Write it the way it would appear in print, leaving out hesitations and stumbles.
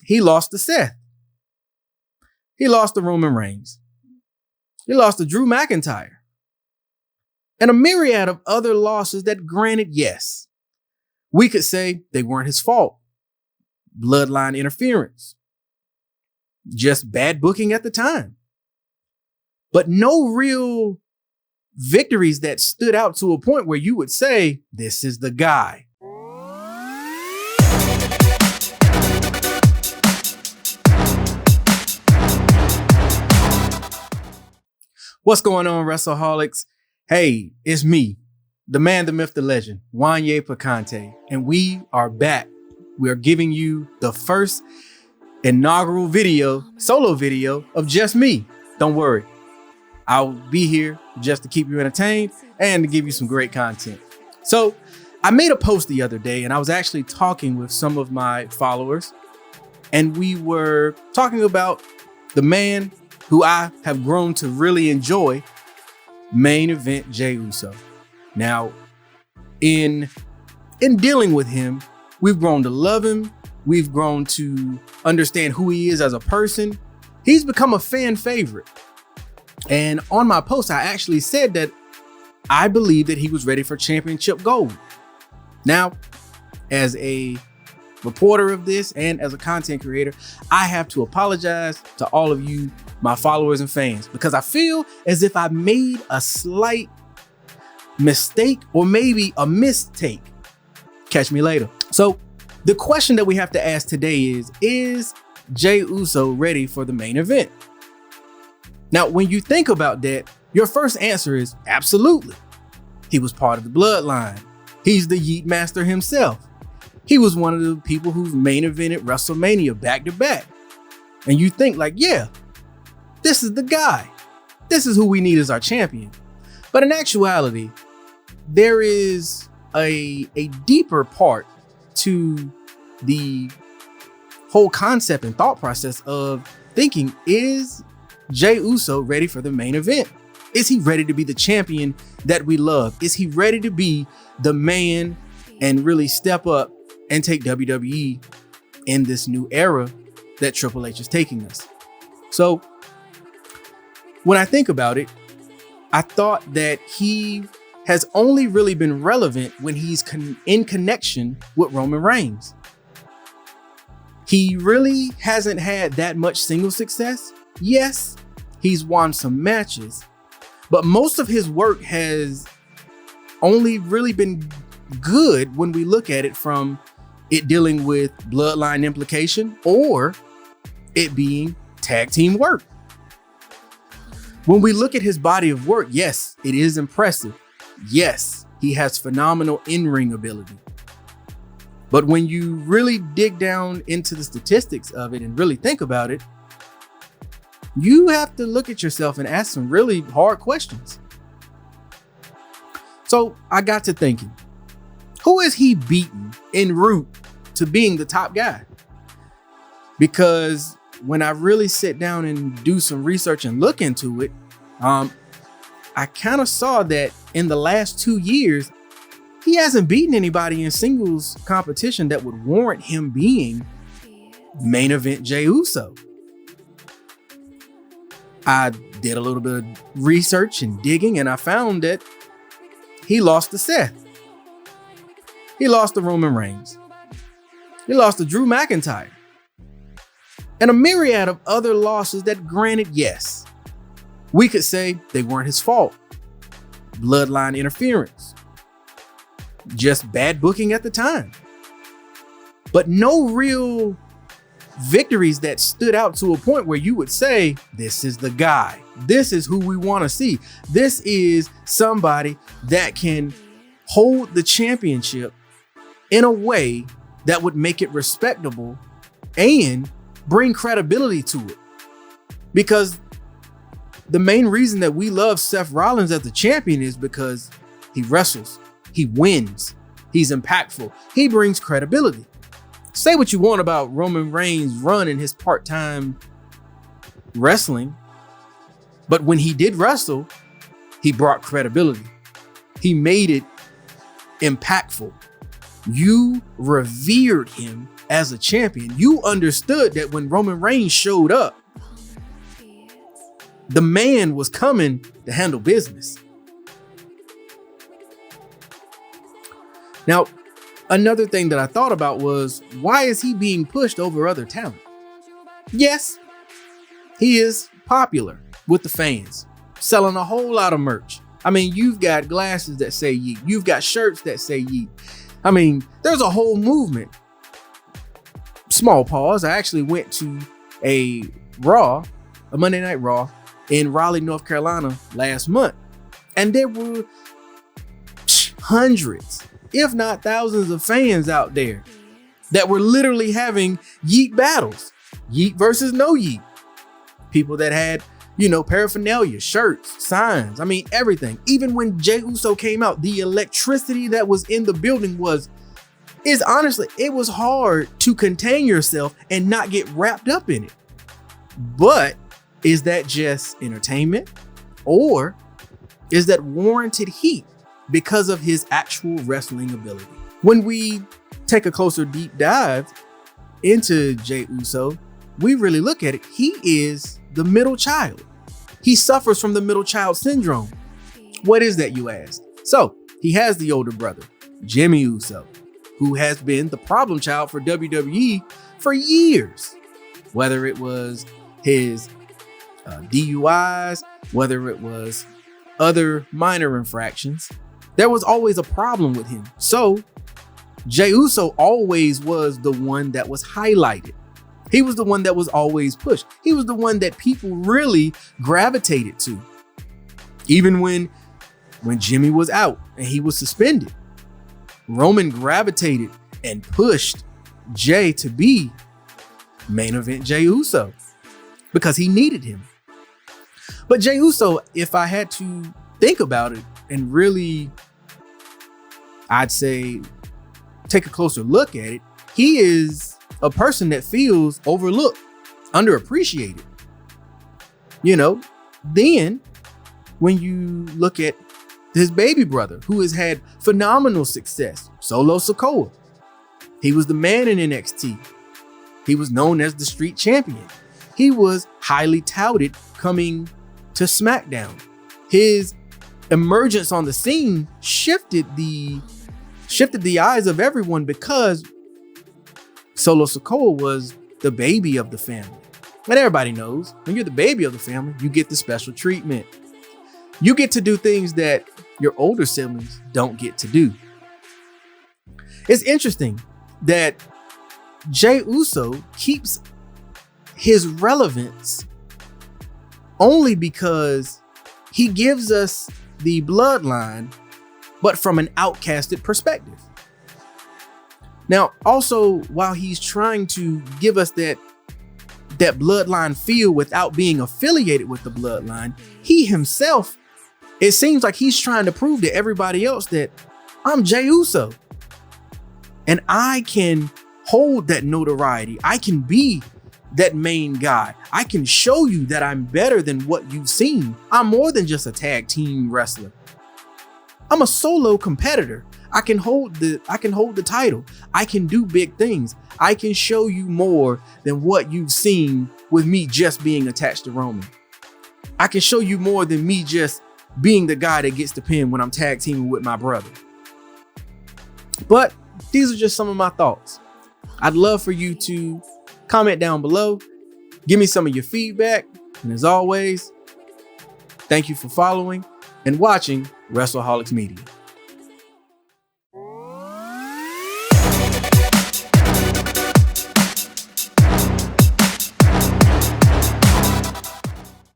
he lost to Seth. He lost to Roman Reigns. He lost to Drew McIntyre. And a myriad of other losses that, granted, yes, we could say they weren't his fault. Bloodline interference. Just bad booking at the time. But no real victories that stood out to a point where you would say, this is the guy. What's going on, WrestleHolics? Hey, it's me, the man, the myth, the legend, Jey Picante, and we are back. We are giving you the first inaugural solo video of just me. Don't worry, I'll be here just to keep you entertained and to give you some great content. So I made a post the other day and I was actually talking with some of my followers, and we were talking about the man who I have grown to really enjoy, Main Event Jey Uso. Now, in dealing with him, we've grown to love him. We've grown to understand who he is as a person. He's become a fan favorite. And on my post, I actually said that I believe that he was ready for championship gold. Now, as a reporter of this and as a content creator, I have to apologize to all of you, my followers and fans, because I feel as if I made a slight mistake or maybe a mistake. Catch me later. So the question that we have to ask today is Jey Uso ready for the main event? Now, when you think about that, your first answer is absolutely. He was part of the bloodline. He's the Yeet Master himself. He was one of the people who've main evented WrestleMania back to back. And you think like, yeah, this is the guy. This is who we need as our champion. But in actuality, there is a deeper part to the whole concept and thought process of thinking, is Jey Uso ready for the main event? Is he ready to be the champion that we love? Is he ready to be the man and really step up and take WWE in this new era that Triple H is taking us? So when I think about it, I thought that he has only really been relevant when he's in connection with Roman Reigns. He really hasn't had that much single success. Yes, he's won some matches, but most of his work has only really been good when we look at it from it dealing with bloodline implication or it being tag team work. When we look at his body of work, yes, it is impressive. Yes, he has phenomenal in-ring ability. But when you really dig down into the statistics of it and really think about it, you have to look at yourself and ask some really hard questions. So I got to thinking, who is he beating en route to being the top guy? Because when I really sit down and do some research and look into it, I kind of saw that in the last 2 years, he hasn't beaten anybody in singles competition that would warrant him being Main Event Jey Uso. I did a little bit of research and digging, and I found that he lost to Seth. He lost to Roman Reigns. He lost to Drew McIntyre. And a myriad of other losses that, granted, yes, we could say they weren't his fault. Bloodline interference. Just bad booking at the time. But no real victories that stood out to a point where you would say, this is the guy. This is who we want to see. This is somebody that can hold the championship in a way that would make it respectable and bring credibility to it. Because the main reason that we love Seth Rollins as the champion is because he wrestles, he wins, he's impactful, he brings credibility. Say what you want about Roman Reigns' run in his part-time wrestling, but when he did wrestle, he brought credibility. He made it impactful. You revered him as a champion. You understood that when Roman Reigns showed up, the man was coming to handle business. Now, another thing that I thought about was, why is he being pushed over other talent? Yes, he is popular with the fans, selling a whole lot of merch. I mean, you've got glasses that say Yeet. You've got shirts that say Yeet. I mean, there's a whole movement. Small pause. I actually went to a Monday Night Raw in Raleigh, North Carolina last month. And there were hundreds, if not thousands of fans out there that were literally having Yeet battles. Yeet versus no Yeet. People that had, paraphernalia, shirts, signs, I mean, everything. Even when Jey Uso came out, the electricity that was in the building it was hard to contain yourself and not get wrapped up in it. But is that just entertainment, or is that warranted heat because of his actual wrestling ability? When we take a closer deep dive into Jey Uso, we really look at it. He is the middle child. He suffers from the middle child syndrome. What is that, you ask? So he has the older brother, Jimmy Uso, who has been the problem child for WWE for years. Whether it was his DUIs, whether it was other minor infractions, there was always a problem with him. So Jey Uso always was the one that was highlighted. He was the one that was always pushed. He was the one that people really gravitated to. Even when Jimmy was out and he was suspended, Roman gravitated and pushed Jey to be Main Event Jey Uso because he needed him. But Jey Uso, if I had to think about it and really, I'd say, take a closer look at it, he is a person that feels overlooked, underappreciated. Then when you look at his baby brother, who has had phenomenal success, Solo Sikoa. He was the man in NXT. He was known as the Street Champion. He was highly touted coming to SmackDown. His emergence on the scene shifted the eyes of everyone because Solo Sikoa was the baby of the family. And everybody knows when you're the baby of the family, you get the special treatment. You get to do things that your older siblings don't get to do. It's interesting that Jey Uso keeps his relevance only because he gives us the bloodline, but from an outcasted perspective. Now, also, while he's trying to give us that bloodline feel without being affiliated with the bloodline, he himself, it seems like he's trying to prove to everybody else that I'm Jey Uso and I can hold that notoriety. I can be that main guy. I can show you that I'm better than what you've seen. I'm more than just a tag team wrestler. I'm a solo competitor. I can hold the title. I can do big things. I can show you more than what you've seen with me just being attached to Roman. I can show you more than me just being the guy that gets the pin when I'm tag teaming with my brother. But these are just some of my thoughts. I'd love for you to comment down below. Give me some of your feedback. And as always, thank you for following and watching WrestleHolics Media.